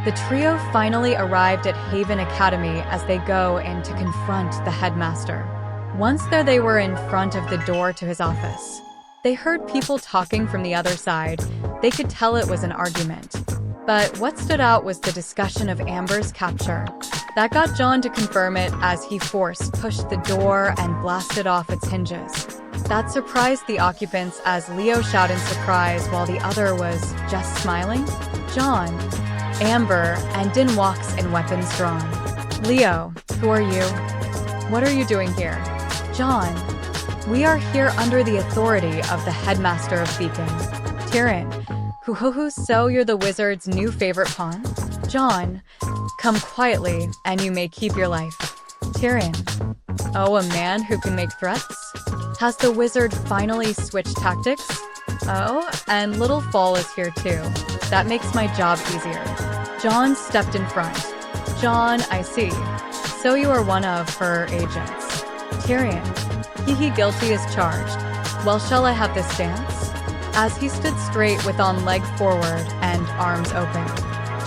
The trio finally arrived at Haven Academy as they go in to confront the headmaster. Once there, they were in front of the door to his office. They heard people talking from the other side. They could tell it was an argument. But what stood out was the discussion of Amber's capture. That got Jaune to confirm it as he pushed the door and blasted off its hinges. That surprised the occupants as Leo shouted in surprise while the other was just smiling. Jaune, Amber, and Din walks in weapons drawn. Leo, who are you? What are you doing here? Jaune, we are here under the authority of the headmaster of Beacon. Tyrion, so you're the wizard's new favorite pawn? Jaune, come quietly and you may keep your life. Tyrion, oh, a man who can make threats? Has the wizard finally switched tactics? Oh, and Little Fall is here too. That makes my job easier. Jaune stepped in front. Jaune, I see. So you are one of her agents. Tyrion, he guilty is charged. Well, shall I have this dance? As he stood straight with on leg forward and arms open,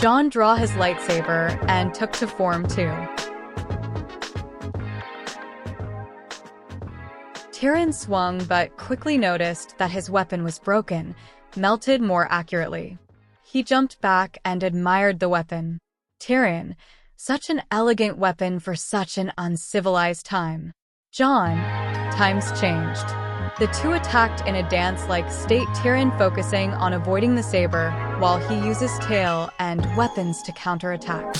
Jaune drew his lightsaber and took to form too. Tyrion swung but quickly noticed that his weapon was broken, melted more accurately. He jumped back and admired the weapon. Tyrion, such an elegant weapon for such an uncivilized time. Jaune, times changed. The two attacked in a dance-like state, Tyrion focusing on avoiding the saber, while he uses tail and weapons to counterattack.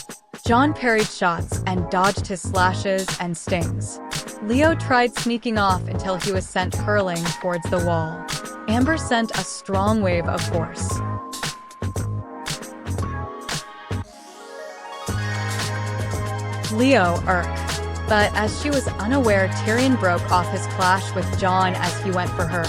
Jaune parried shots and dodged his slashes and stings. Leo tried sneaking off until he was sent hurling towards the wall. Amber sent a strong wave of force. Leo irked. But as she was unaware, Tyrion broke off his clash with Jaune as he went for her.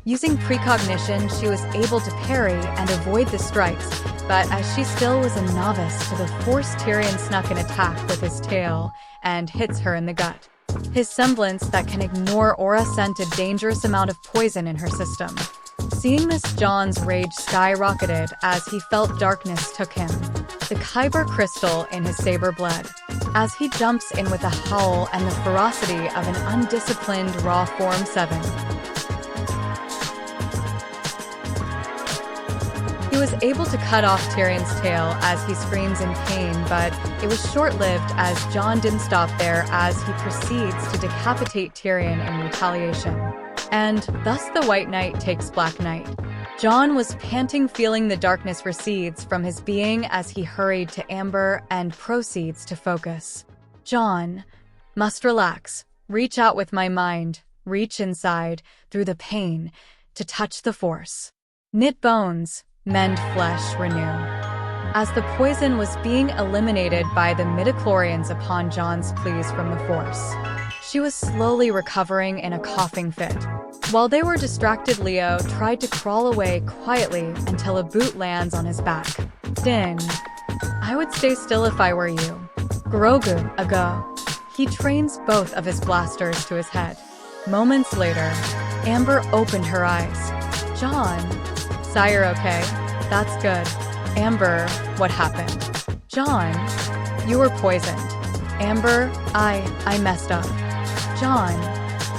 Using precognition, she was able to parry and avoid the strikes, but as she still was a novice to the force, Tyrion snuck an attack with his tail and hits her in the gut. His semblance that can ignore aura sent a dangerous amount of poison in her system. Seeing this, Jaune's rage skyrocketed as he felt darkness took him. The Kyber crystal in his saber bled. As he jumps in with a howl and the ferocity of an undisciplined raw Form 7. He was able to cut off Tyrion's tail as he screams in pain, but it was short-lived as Jaune didn't stop there as he proceeds to decapitate Tyrion in retaliation. And thus the White Knight takes Black Knight. Jaune was panting, feeling the darkness recedes from his being as he hurried to Amber and proceeds to focus. Jaune, must relax, reach out with my mind, reach inside, through the pain, to touch the force. Knit bones, mend flesh, renew. As the poison was being eliminated by the midichlorians upon Jaune's pleas from the force, she was slowly recovering in a coughing fit. While they were distracted, Leo tried to crawl away quietly until a boot lands on his back. Din, I would stay still if I were you. Grogu, a go. He trains both of his blasters to his head. Moments later, Amber opened her eyes. Jaune, sire, okay? That's good. Amber, what happened? Jaune, you were poisoned. Amber, I messed up. Jaune,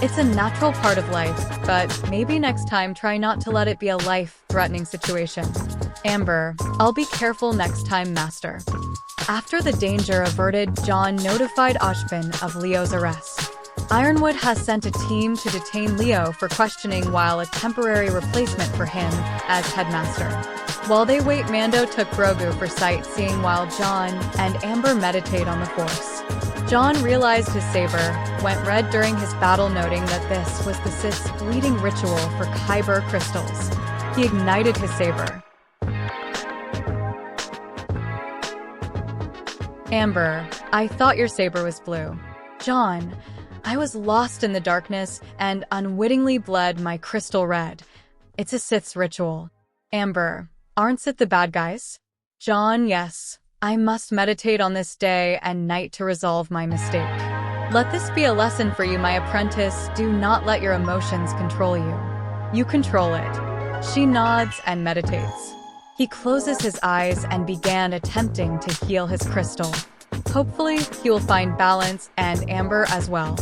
it's a natural part of life, but maybe next time try not to let it be a life-threatening situation. Amber, I'll be careful next time, Master. After the danger averted, Jaune notified Ashpin of Leo's arrest. Ironwood has sent a team to detain Leo for questioning while a temporary replacement for him as headmaster. While they wait, Mando took Grogu for sightseeing while Jaune and Amber meditate on the Force. Jaune realized his saber went red during his battle, noting that this was the Sith's bleeding ritual for Kyber crystals. He ignited his saber. Amber, I thought your saber was blue. Jaune, I was lost in the darkness and unwittingly bled my crystal red. It's a Sith's ritual. Amber, aren't Sith the bad guys? Jaune, yes. I must meditate on this day and night to resolve my mistake. Let this be a lesson for you, my apprentice. Do not let your emotions control you. You control it. She nods and meditates. He closes his eyes and began attempting to heal his crystal. Hopefully, he will find balance and Amber as well.